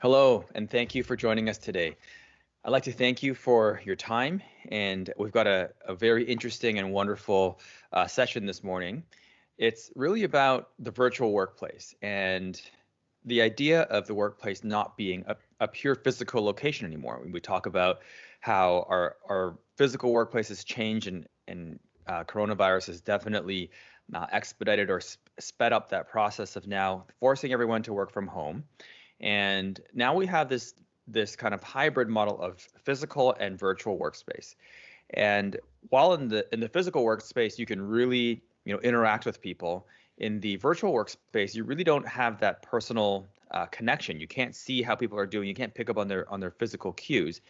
Hello, and thank you for joining us today. I'd like to thank you for your time, and we've got a very interesting and wonderful session this morning. It's really about the virtual workplace and the idea of the workplace not being a pure physical location anymore. We talk about how our physical workplaces change, and coronavirus has definitely expedited or sped up that process of now forcing everyone to work from home. And now we have this kind of hybrid model of physical and virtual workspace. And while in the physical workspace, you can really interact with people. In the virtual workspace, you really don't have that personal connection. You can't see how people are doing. You can't pick up on their physical cues.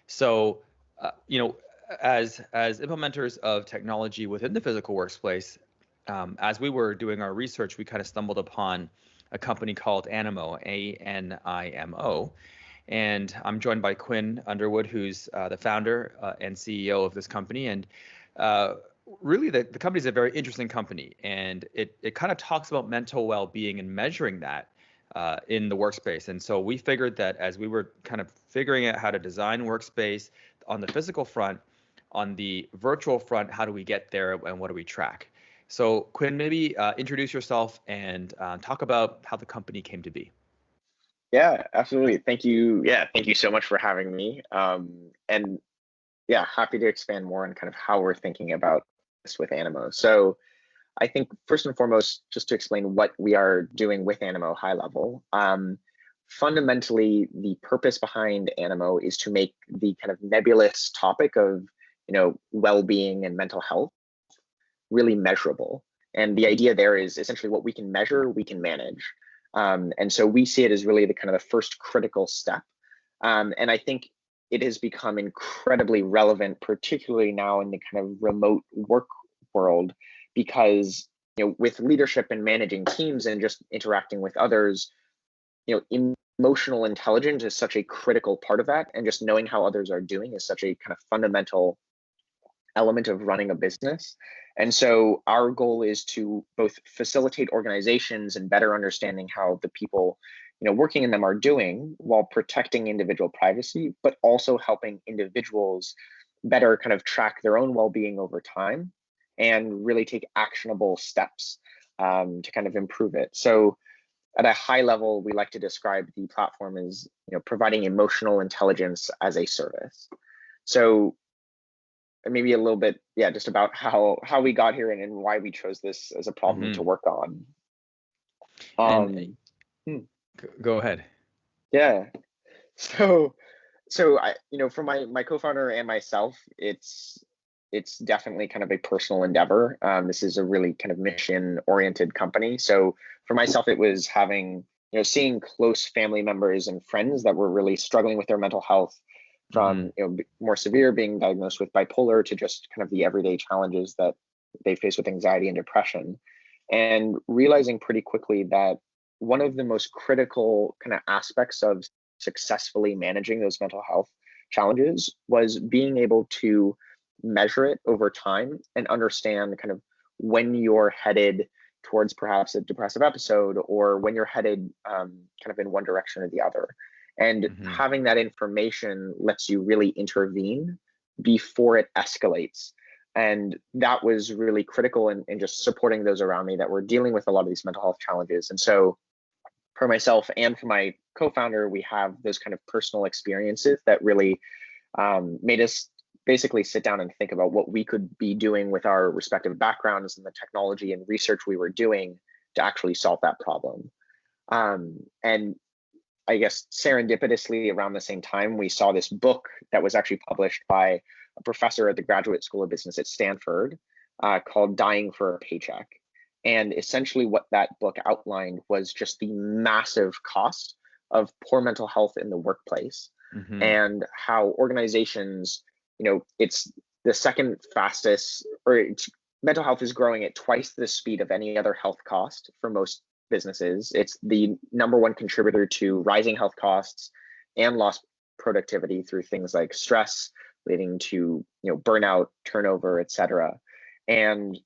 So, uh, you know, as implementers of technology within the physical workspace, as we were doing our research, we kind of stumbled upon a company called Animo, Animo. And I'm joined by Quinn Underwood, who's the founder and CEO of this company. And uh, really, the company is a very interesting company. And it kind of talks about mental well being and measuring that in the workspace. And so we figured that as we were kind of figuring out how to design workspace on the physical front, on the virtual front, how do we get there and what do we track? So, Quinn, maybe introduce yourself and talk about how the company came to be. Yeah, absolutely. Thank you. Yeah, thank you so much for having me. And yeah, happy to expand more on kind of how we're thinking about this with Animo. So I think first and foremost, just to explain what we are doing with Animo high level. Fundamentally, the purpose behind Animo is to make the kind of nebulous topic of, well-being and mental health really measurable. And the idea there is essentially what we can measure, we can manage. And so we see it as really the kind of the first critical step. And I think it has become incredibly relevant, particularly now in the kind of remote work world, because with leadership and managing teams and just interacting with others, emotional intelligence is such a critical part of that, and just knowing how others are doing is such a kind of fundamental element of running a business. And so our goal is to both facilitate organizations and better understanding how the people working in them are doing while protecting individual privacy, but also helping individuals better kind of track their own well-being over time and really take actionable steps to kind of improve it. So at a high level, we like to describe the platform as providing emotional intelligence as a service. So maybe a little bit, yeah, just about how we got here and why we chose this as a problem to Hmm. work on. And Hmm, go ahead. yeah. So I, for my co-founder and myself, it's definitely kind of a personal endeavor. This is a really kind of mission-oriented company. So for myself, it was having, seeing close family members and friends that were really struggling with their mental health, Hmm. from more severe being diagnosed with bipolar to just kind of the everyday challenges that they face with anxiety and depression, and realizing pretty quickly that one of the most critical kind of aspects of successfully managing those mental health challenges was being able to measure it over time and understand kind of when you're headed towards perhaps a depressive episode, or when you're headed kind of in one direction or the other. And Hmm. having that information lets you really intervene before it escalates. And that was really critical in just supporting those around me that were dealing with a lot of these mental health challenges. And so for myself and for my co-founder, we have those kind of personal experiences that really made us basically sit down and think about what we could be doing with our respective backgrounds and the technology and research we were doing to actually solve that problem. And I guess serendipitously around the same time, we saw this book that was actually published by a professor at the Graduate School of Business at Stanford, called Dying for a Paycheck. And essentially what that book outlined was just the massive cost of poor mental health in the workplace, Hmm. and how organizations, it's the second fastest, or mental health is growing at twice the speed of any other health cost for most businesses. It's the number one contributor to rising health costs and lost productivity through things like stress, leading to burnout, turnover, et cetera. And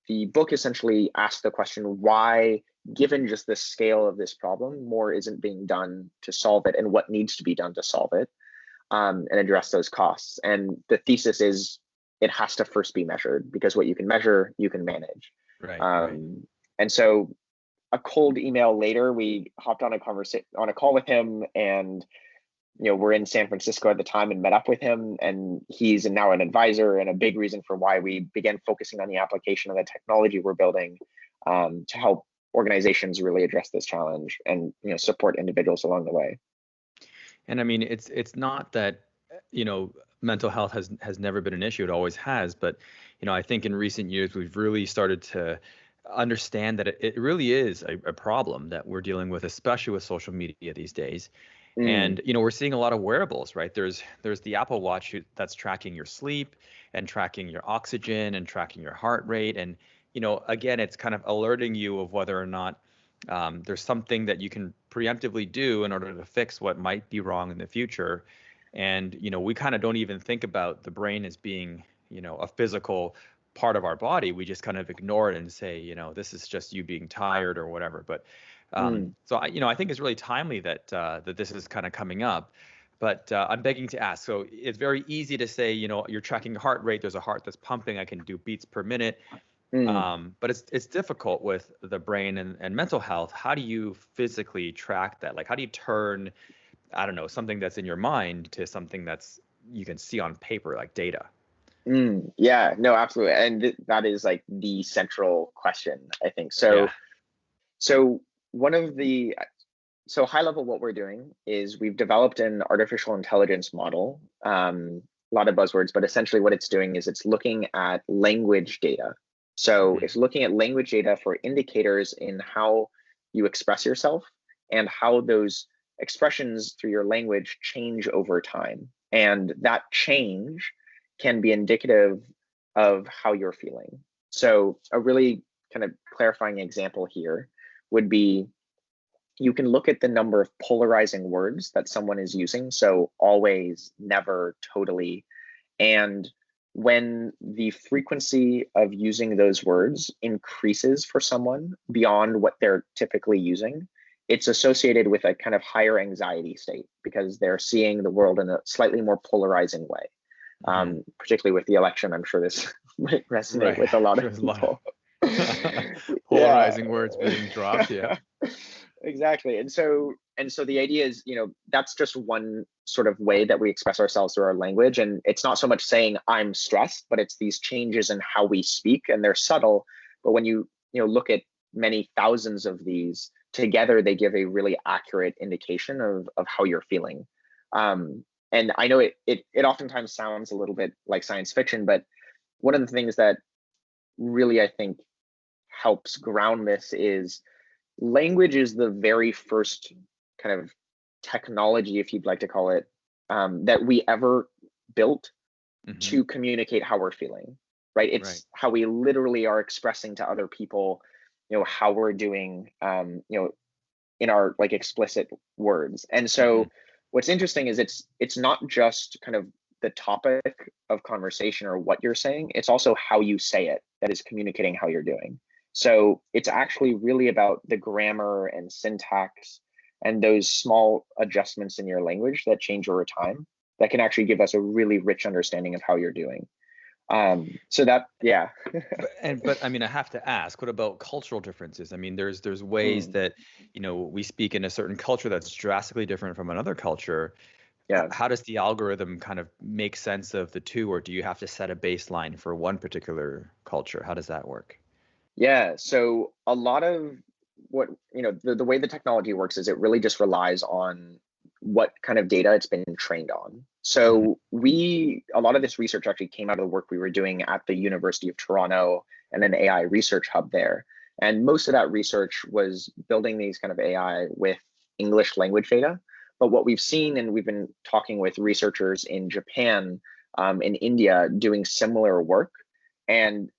the book essentially asks the question, why given just the scale of this problem, more isn't being done to solve it and what needs to be done to solve it, and address those costs. And the thesis is it has to first be measured, because what you can measure, you can manage. Right, right. And so a cold email later, we hopped on a call with him, and we're in San Francisco at the time and met up with him, and he's now an advisor, and a big reason for why we began focusing on the application of the technology we're building, to help organizations really address this challenge and support individuals along the way. And I mean, it's not that, mental health has never been an issue. It always has. But, I think in recent years, we've really started to understand that it really is a problem that we're dealing with, especially with social media these days. And, we're seeing a lot of wearables, right? There's the Apple Watch that's tracking your sleep and tracking your oxygen and tracking your heart rate. And, again, it's kind of alerting you of whether or not there's something that you can preemptively do in order to fix what might be wrong in the future. And, we kind of don't even think about the brain as being, a physical part of our body. We just kind of ignore it and say, this is just you being tired or whatever. But so I think it's really timely that that this is kind of coming up. But I'm begging to ask. So it's very easy to say, you're tracking heart rate. There's a heart that's pumping. I can do beats per minute. But it's difficult with the brain and mental health. How do you physically track that? Like, how do you turn, I don't know, something that's in your mind to something that's you can see on paper, like data? Yeah, no, absolutely. And that is like the central question, I think. So, Yeah. so one of the so high level, what we're doing is we've developed an artificial intelligence model. A lot of buzzwords, but essentially what it's doing is it's looking at language data. So Hmm. it's looking at language data for indicators in how you express yourself and how those expressions through your language change over time. And that change can be indicative of how you're feeling. So a really kind of clarifying example here would be, you can look at the number of polarizing words that someone is using. So always, never, totally. And when the frequency of using those words increases for someone beyond what they're typically using, it's associated with a kind of higher anxiety state, because they're seeing the world in a slightly more polarizing way. Hmm. Particularly with the election, I'm sure this might resonate Right. with a lot of There's a lot people. of Yeah. polarizing words being dropped. Yeah. Exactly. And so the idea is, that's just one sort of way that we express ourselves through our language. And it's not so much saying I'm stressed, but it's these changes in how we speak, and they're subtle. But when you look at many thousands of these together, they give a really accurate indication of how you're feeling. And I know it oftentimes sounds a little bit like science fiction, but one of the things that really, I think, helps ground this is language is the very first kind of technology, if you'd like to call it, that we ever built Hmm. to communicate how we're feeling, right? Right. It's how we literally are expressing to other people, how we're doing, in our like explicit words. And Hmm. so what's interesting is it's not just kind of the topic of conversation or what you're saying, it's also how you say it that is communicating how you're doing. So it's actually really about the grammar and syntax and those small adjustments in your language that change over time that can actually give us a really rich understanding of how you're doing. So that, yeah. But I mean, I have to ask, what about cultural differences? I mean, there's ways Mm, that, we speak in a certain culture that's drastically different from another culture. yeah. How does the algorithm kind of make sense of the two, or do you have to set a baseline for one particular culture? How does that work? Yeah, so a lot of what, the way the technology works is it really just relies on what kind of data it's been trained on. Hmm. So a lot of this research actually came out of the work we were doing at the University of Toronto and an AI research hub there. And most of that research was building these kind of AI with English language data. But what we've seen, and we've been talking with researchers in Japan, in India, doing similar work. And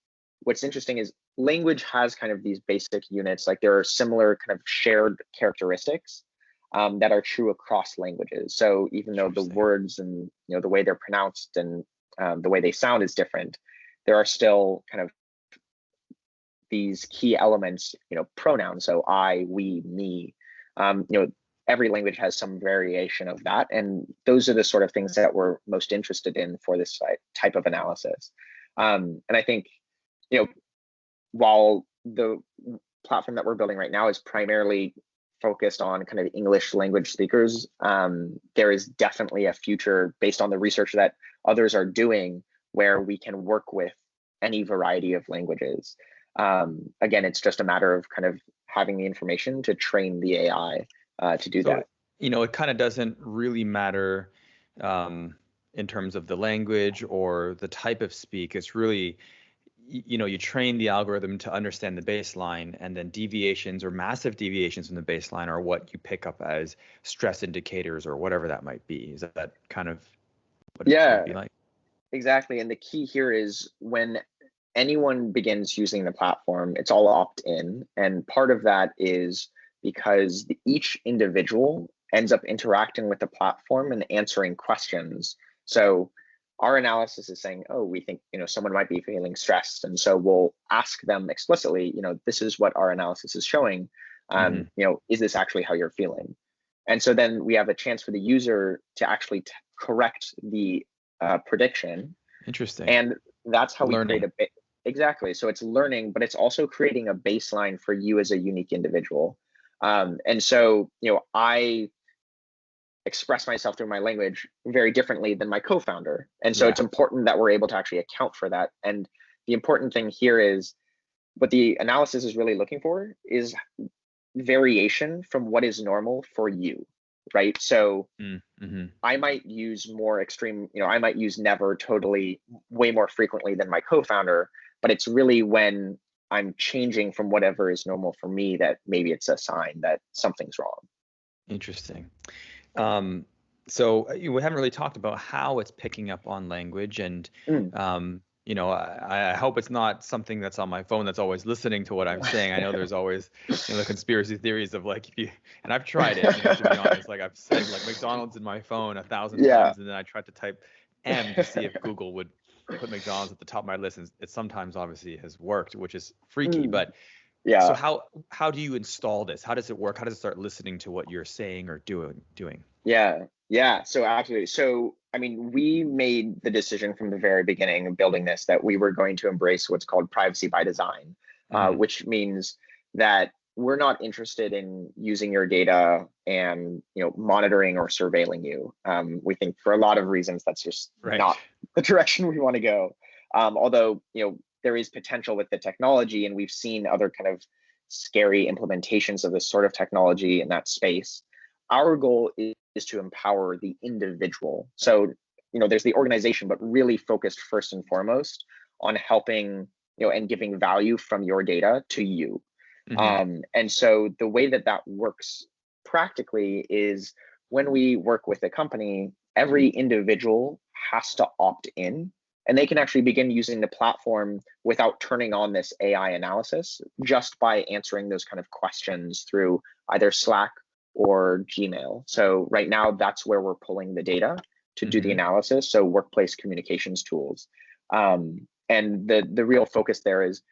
what's interesting is language has kind of these basic units, like there are similar kind of shared characteristics, that are true across languages. So even though the Interesting. words and the way they're pronounced and the way they sound is different, there are still kind of these key elements, pronouns, so I, we, me. Every language has some variation of that, and those are the sort of things that we're most interested in for this type of analysis. And I think, while the platform that we're building right now is primarily focused on kind of English language speakers, there is definitely a future based on the research that others are doing where we can work with any variety of languages. Again, it's just a matter of kind of having the information to train the AI to do that. It kind of doesn't really matter in terms of the language or the type of speak. It's really, you train the algorithm to understand the baseline, and then deviations or massive deviations from the baseline are what you pick up as stress indicators or whatever that might be. Is that kind of what it would be like? Exactly. And the key here is when anyone begins using the platform, it's all opt-in. And part of that is because each individual ends up interacting with the platform and answering questions. So our analysis is saying, oh, we think, someone might be feeling stressed. And so we'll ask them explicitly, this is what our analysis is showing. Is this actually how you're feeling? And so then we have a chance for the user to actually correct the prediction. Interesting. And that's how we create exactly. So it's learning, but it's also creating a baseline for you as a unique individual. And so, I express myself through my language very differently than my co-founder. And so it's important that we're able to actually account for that. And the important thing here is what the analysis is really looking for is variation from what is normal for you, right? So I might use more extreme, I might use never totally way more frequently than my co-founder, but it's really when I'm changing from whatever is normal for me that maybe it's a sign that something's wrong. Interesting. So we haven't really talked about how it's picking up on language, and I hope it's not something that's on my phone that's always listening to what I'm saying. I know there's always the conspiracy theories of like, and I've tried it, to be honest. Like I've said like McDonald's in my phone 1,000 times, and then I tried to type M to see if Google would put McDonald's at the top of my list, and it sometimes obviously has worked, which is freaky. But so how do you install this? How does it work? How does it start listening to what you're saying or doing? Yeah. So absolutely. So, we made the decision from the very beginning of building this that we were going to embrace what's called privacy by design, which means that we're not interested in using your data and, monitoring or surveilling you. We think for a lot of reasons, that's just not the direction we want to go. Although, there is potential with the technology, and we've seen other kind of scary implementations of this sort of technology in that space. Our goal is to empower the individual. So, there's the organization, but really focused first and foremost on helping, and giving value from your data to you. And so the way that works practically is when we work with a company, every individual has to opt in, and they can actually begin using the platform without turning on this AI analysis, just by answering those kind of questions through either Slack or Gmail. So right now, that's where we're pulling the data to do the analysis. So workplace communications tools. And the real focus there is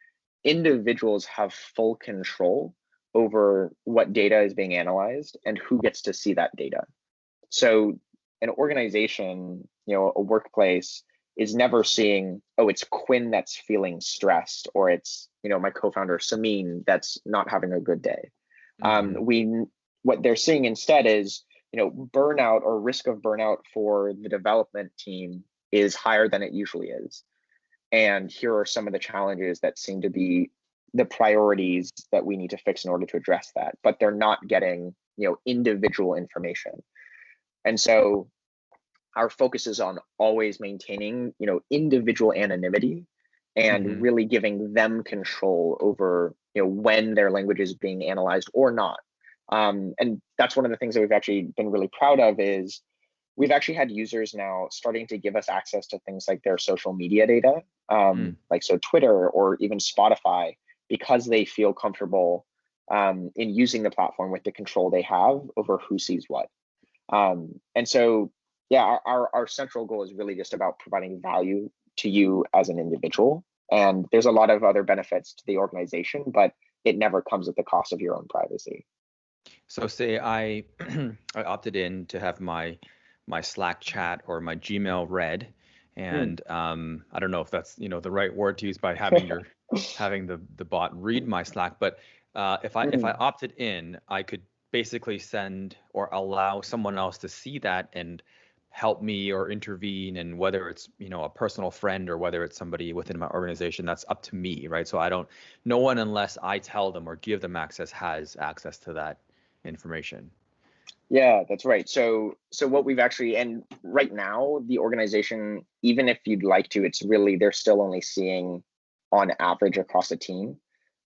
individuals have full control over what data is being analyzed and who gets to see that data. So an organization, a workplace is never seeing, oh, it's Quinn that's feeling stressed, or it's, my co-founder Samin that's not having a good day. What they're seeing instead is, burnout or risk of burnout for the development team is higher than it usually is. And here are some of the challenges that seem to be the priorities that we need to fix in order to address that, but they're not getting, individual information. And so our focus is on always maintaining, individual anonymity and really giving them control over, when their language is being analyzed or not. And that's one of the things that we've actually been really proud of is we've actually had users now starting to give us access to things like their social media data, like so Twitter or even Spotify, because they feel comfortable in using the platform with the control they have over who sees what. And so, our central goal is really just about providing value to you as an individual. And there's a lot of other benefits to the organization, but it never comes at the cost of your own privacy. So say I I opted in to have my Slack chat or my Gmail read, Mm. and I don't know if that's the right word to use by having the bot read my Slack, but if I Mm. opted in, I could basically send or allow someone else to see that and help me or intervene, and whether it's a personal friend or whether it's somebody within my organization, that's up to me, right? So I don't, no one, unless I tell them or give them access, has access to that information. Yeah, that's right. So what we've actually, and right now the organization, even if you'd like to, it's really, they're still only seeing on average across a team.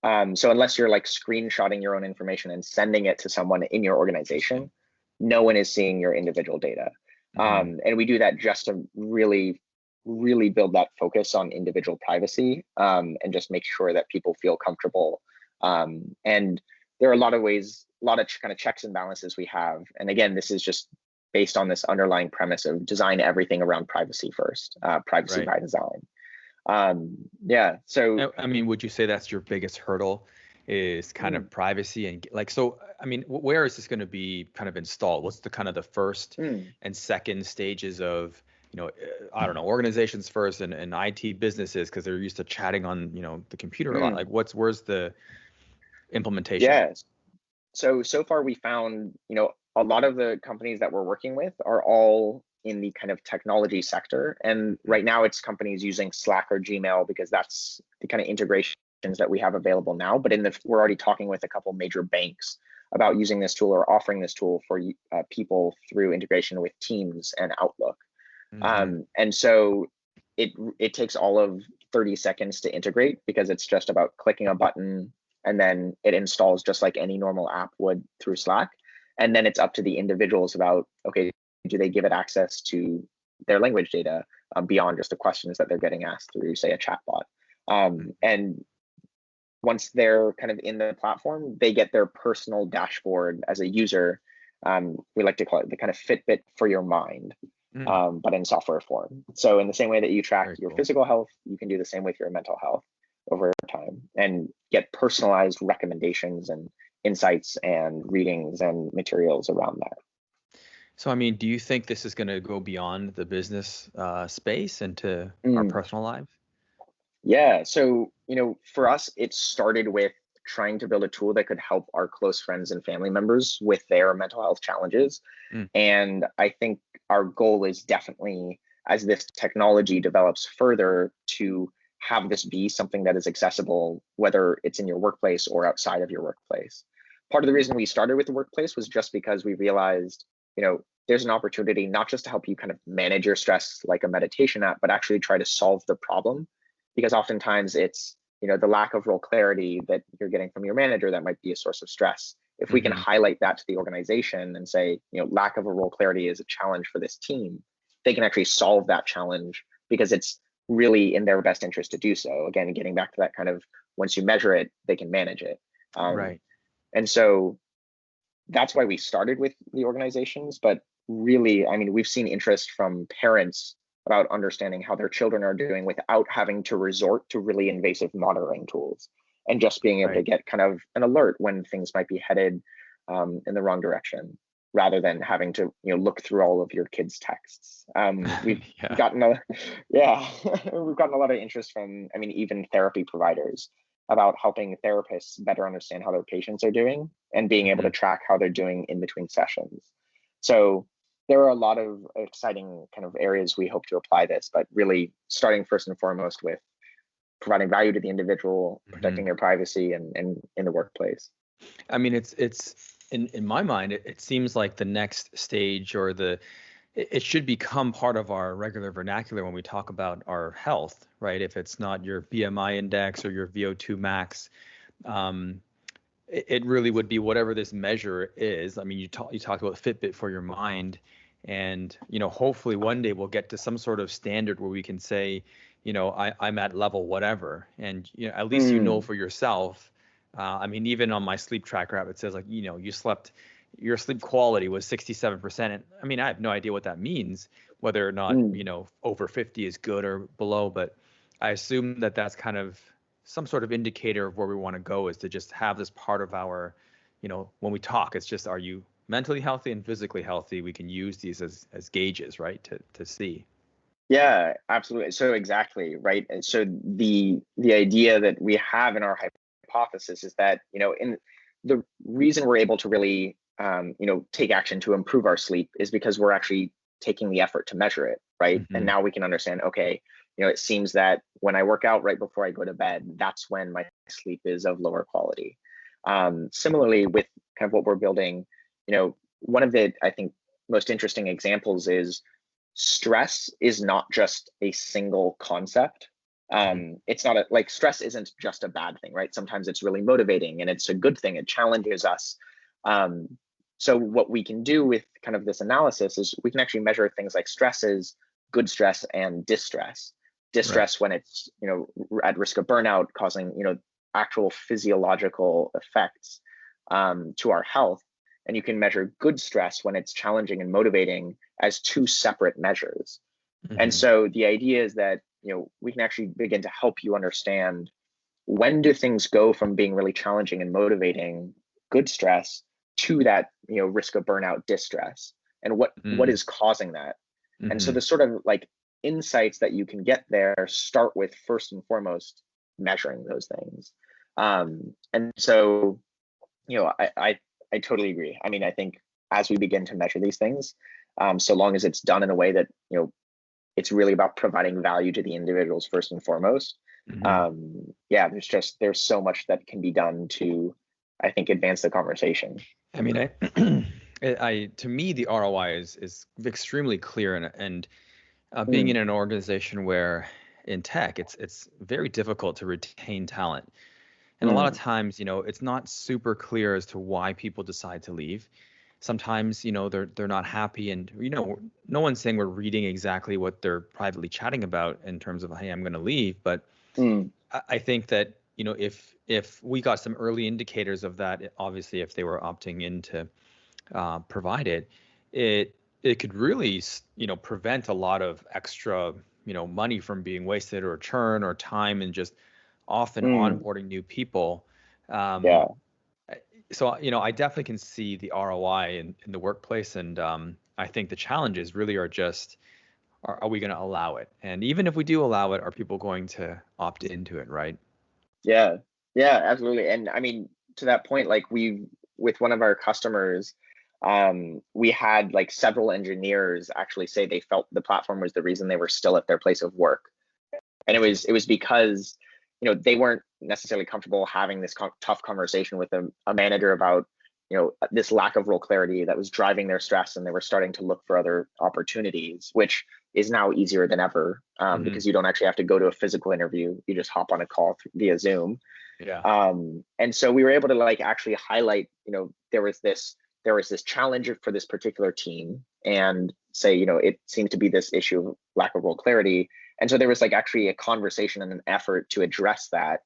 So unless you're like screenshotting your own information and sending it to someone in your Interesting. organization, no one is seeing your individual data. Hmm. And we do that just to really, really build that focus on individual privacy, and just make sure that people feel comfortable. And there are a lot of ways, a lot of kind of checks and balances we have. And again, this is just based on this underlying premise of design everything around privacy first, privacy Right. by design. Yeah. So I mean, would you say that's your biggest hurdle, is kind mm, of privacy and like, so, I mean, where is this going to be kind of installed? What's the kind of the first mm, and second stages of, I don't know, organizations first and IT businesses, because they're used to chatting on, the computer a lot. mm, Like where's the implementation? yes. So far we found, a lot of the companies that we're working with are all in the kind of technology sector. And Mm. right now it's companies using Slack or Gmail because that's the kind of integrations that we have available now. But we're already talking with a couple major banks about using this tool or offering this tool for people through integration with Teams and Outlook. Mm-hmm. And so it takes all of 30 seconds to integrate because it's just about clicking a button and then it installs just like any normal app would through Slack. And then it's up to the individuals about, okay, do they give it access to their language data, beyond just the questions that they're getting asked through, say, a chatbot. And once they're kind of in the platform, they get their personal dashboard as a user. We like to call it the kind of Fitbit for your mind, Mm. but in software form. So in the same way that you track Very your cool. physical health, you can do the same with your mental health over time and get personalized recommendations and insights and readings and materials around that. So, I mean, do you think this is going to go beyond the business space into our Mm. personal lives? Yeah. So, for us, it started with trying to build a tool that could help our close friends and family members with their mental health challenges. Mm. And I think our goal is definitely, as this technology develops further, to have this be something that is accessible, whether it's in your workplace or outside of your workplace. Part of the reason we started with the workplace was just because we realized, there's an opportunity not just to help you kind of manage your stress like a meditation app, but actually try to solve the problem. Because oftentimes it's, the lack of role clarity that you're getting from your manager that might be a source of stress. If we can Hmm. highlight that to the organization and say, lack of a role clarity is a challenge for this team, they can actually solve that challenge because it's really in their best interest to do so. Again, getting back to that kind of, once you measure it, they can manage it. Um, Right. and so that's why we started with the organizations. But really, I mean, we've seen interest from parents about understanding how their children are doing without having to resort to really invasive monitoring tools and just being able to Right. get kind of an alert when things might be headed, in the wrong direction, rather than having to look through all of your kids' texts. We've Yeah. gotten a yeah, we've gotten a lot of interest from, I mean, even therapy providers about helping therapists better understand how their patients are doing and being able to Hmm. track how they're doing in between sessions. So there are a lot of exciting kind of areas we hope to apply this, but really starting first and foremost with providing value to the individual, Hmm. protecting their privacy, and in the workplace. I mean, it's in my mind, it seems like the next stage, or it should become part of our regular vernacular when we talk about our health, right? If it's not your BMI index or your VO2 max, um, it really would be whatever this measure is. I mean, you talked about Fitbit for your mind, and hopefully one day we'll get to some sort of standard where we can say, I'm at level whatever, and at least Mm, for yourself. I mean, even on my sleep tracker app, it says like, your sleep quality was 67%. And I mean, I have no idea what that means, whether or not mm, over 50 is good or below, but I assume that that's kind of some sort of indicator of where we want to go, is to just have this part of our, when we talk, it's just, are you mentally healthy and physically healthy? We can use these as gauges, right? To see. Yeah, absolutely. So exactly, right. And so the idea that we have in our hypothesis is that, in the reason we're able to really take action to improve our sleep is because we're actually taking the effort to measure it, right? And Hmm. now we can understand, okay, it seems that when I work out right before I go to bed, that's when my sleep is of lower quality. Similarly, with kind of what we're building, one of the, I think, most interesting examples is stress is not just a single concept. Hmm. It's not like stress isn't just a bad thing, right? Sometimes it's really motivating and it's a good thing. It challenges us. Um, so what we can do with kind of this analysis is we can actually measure things like stresses, good stress and distress. Right. Distress when it's at risk of burnout, causing actual physiological effects to our health. And you can measure good stress when it's challenging and motivating as two separate measures. And Hmm. so the idea is that we can actually begin to help you understand, when do things go from being really challenging and motivating, good stress, to that risk of burnout, distress, and what is causing that. And so Hmm. the sort of like insights that you can get there start with, first and foremost, measuring those things. And so I totally agree. I mean, I think as we begin to measure these things, so long as it's done in a way that it's really about providing value to the individuals first and foremost. Hmm. Yeah, there's so much that can be done to, I think, advance the conversation. I mean, to me, the ROI is extremely clear, and being in Mm, an organization where in tech, it's very difficult to retain talent. And a lot of mm, times, it's not super clear as to why people decide to leave. Sometimes, they're not happy, and no one's saying we're reading exactly what they're privately chatting about in terms of, hey, I'm going to leave. But mm, I think that, if we got some early indicators of that, obviously, if they were opting in to provide it, it it could really, prevent a lot of extra, money from being wasted, or churn, or time, and just often mm. onboarding new people. Um, Yeah, so, I definitely can see the ROI in the workplace, and I think the challenges really are just, are we going to allow it? And even if we do allow it, are people going to opt into it, right? yeah, yeah, absolutely. And I mean, to that point, like we with one of our customers, we had like several engineers actually say they felt the platform was the reason they were still at their place of work. And it was because they weren't necessarily comfortable having this tough conversation with a manager about this lack of role clarity that was driving their stress, and they were starting to look for other opportunities, which is now easier than ever, Hmm. because you don't actually have to go to a physical interview. You just hop on a call via Zoom. Yeah. And so we were able to like actually highlight, there was this challenge for this particular team, and say, it seems to be this issue of lack of role clarity. And so there was like actually a conversation and an effort to address that,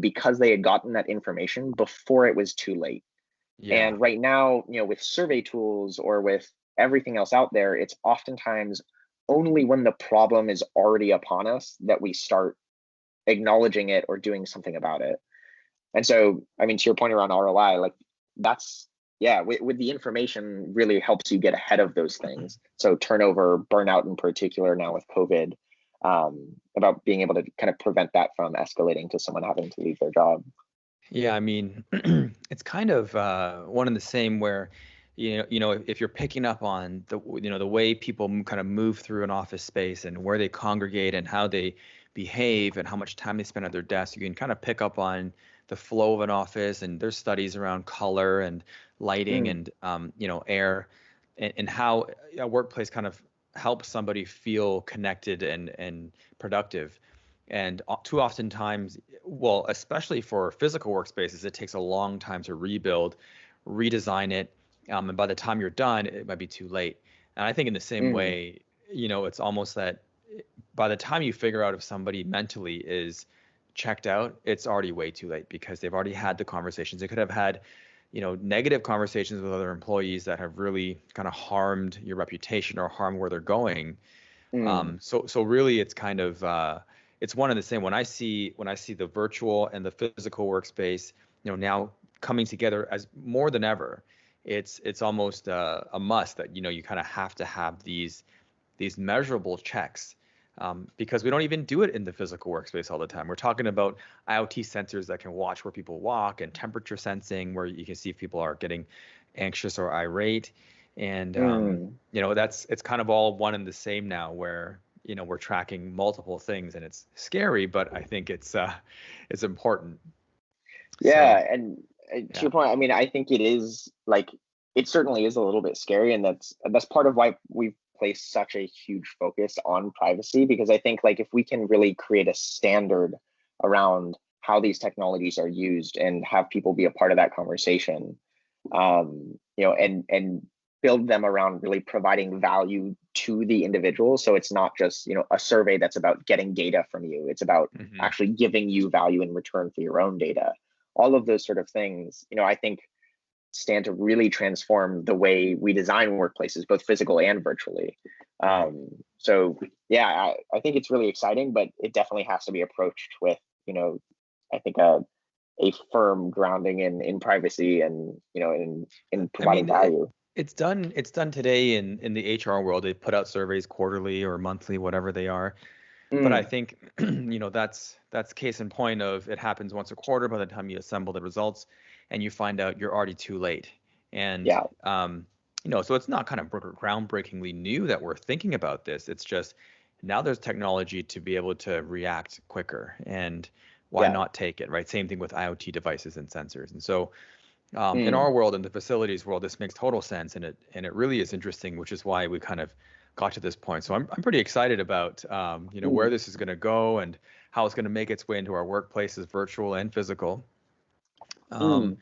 because they had gotten that information before it was too late. Yeah. And right now, with survey tools or with everything else out there, it's oftentimes only when the problem is already upon us that we start acknowledging it or doing something about it. And so, I mean, to your point around ROI, like that's, yeah, with the information really helps you get ahead of those things. So turnover, burnout in particular now with COVID, about being able to kind of prevent that from escalating to someone having to leave their job. Yeah, I mean, it's kind of one and the same, where, if you're picking up on the way people kind of move through an office space, and where they congregate, and how they behave, and how much time they spend at their desk, you can kind of pick up on the flow of an office. And there's studies around color and lighting, Mm, and air, and how a workplace kind of helps somebody feel connected and productive. And too often times, well, especially for physical workspaces, it takes a long time to rebuild, redesign it, and by the time you're done, it might be too late. And I think in the same mm, way, it's almost that by the time you figure out if somebody mentally is checked out, it's already way too late, because they've already had the conversations. They could have had, negative conversations with other employees that have really kind of harmed your reputation, or harmed where they're going. mm, So really, it's kind of it's one and the same. When I see the virtual and the physical workspace, now coming together as more than ever, it's almost a must that you kind of have to have these measurable checks, because we don't even do it in the physical workspace all the time. We're talking about IoT sensors that can watch where people walk, and temperature sensing where you can see if people are getting anxious or irate. And it's kind of all one and the same now, where we're tracking multiple things, and it's scary, but I think it's important. Yeah, So, and to your point, I mean, I think it is like, it certainly is a little bit scary, and that's part of why we've placed such a huge focus on privacy, because I think like if we can really create a standard around how these technologies are used and have people be a part of that conversation, and build them around really providing value to the individual. So it's not just, a survey that's about getting data from you. It's about actually giving you value in return for your own data. All of those sort of things, I think stand to really transform the way we design workplaces, both physical and virtually. So yeah, I think it's really exciting, but it definitely has to be approached with, I think a firm grounding in privacy and, in providing value. It's done today in the HR world. They put out surveys quarterly or monthly, whatever they are. But I think that's case in point of it happens once a quarter. By the time you assemble the results, and you find out you're already too late. And so it's not kind of groundbreakingly new that we're thinking about this. It's just now there's technology to be able to react quicker, and why not take it, right? Same thing with IoT devices and sensors. And so in our world, in the facilities world, this makes total sense, and it really is interesting, which is why we kind of got to this point. So I'm pretty excited about where this is going to go and how it's going to make its way into our workplaces, virtual and physical, and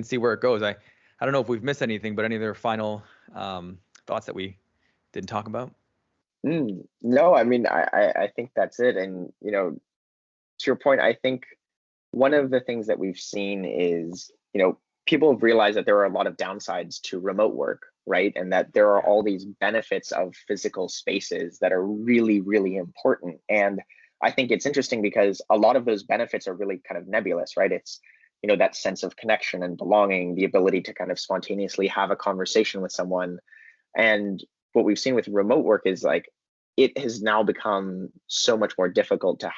see where it goes. I don't know if we've missed anything, but any other final thoughts that we didn't talk about? No, I mean, I think that's it. And to your point, I think one of the things that we've seen is people have realized that there are a lot of downsides to remote work, right? And that there are all these benefits of physical spaces that are really, really important. And I think it's interesting because a lot of those benefits are really kind of nebulous, right? It's, that sense of connection and belonging, the ability to kind of spontaneously have a conversation with someone. And what we've seen with remote work is like, it has now become so much more difficult to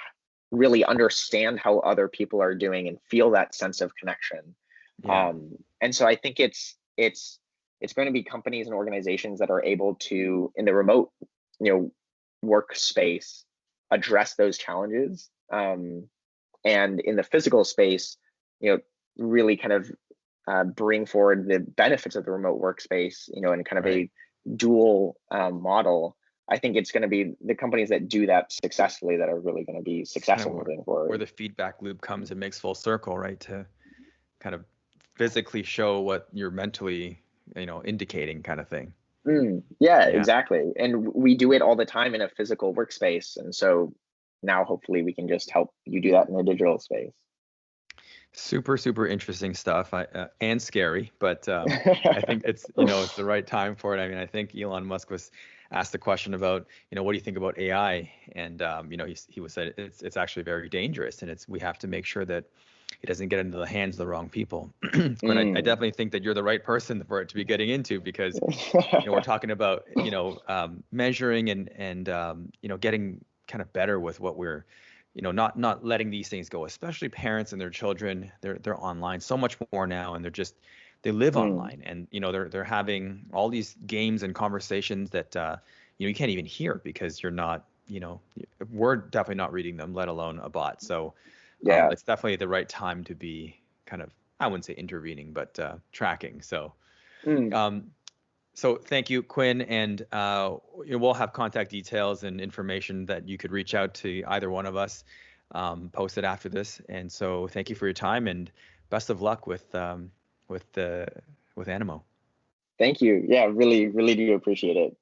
really understand how other people are doing and feel that sense of connection. And so I think it's going to be companies and organizations that are able to, in the remote, workspace, address those challenges. And in the physical space, really kind of bring forward the benefits of the remote workspace, in kind of a dual model. I think it's going to be the companies that do that successfully that are really going to be successful moving forward. Where the feedback loop comes and makes full circle, right? To kind of physically show what you're mentally, indicating, kind of thing. Yeah, exactly. And we do it all the time in a physical workspace. And so now hopefully we can just help you do that in a digital space. Super, super interesting stuff, and scary, but I think it's it's the right time for it. I mean, I think Elon Musk was asked the question about what do you think about AI, and he was said it's actually very dangerous, and we have to make sure that it doesn't get into the hands of the wrong people. Quinn, I definitely think that you're the right person for it to be getting into, because we're talking about measuring and getting kind of better with what we're not letting these things go, especially parents and their children. They're online so much more now, and they live online, and they're having all these games and conversations that you can't even hear because you're not we're definitely not reading them, let alone a bot. So it's definitely the right time to be kind of, I wouldn't say intervening, but tracking. So so thank you, Quinn, and we'll have contact details and information that you could reach out to either one of us, posted after this. And so thank you for your time, and best of luck with Animo. Thank you. Yeah, really, really do appreciate it.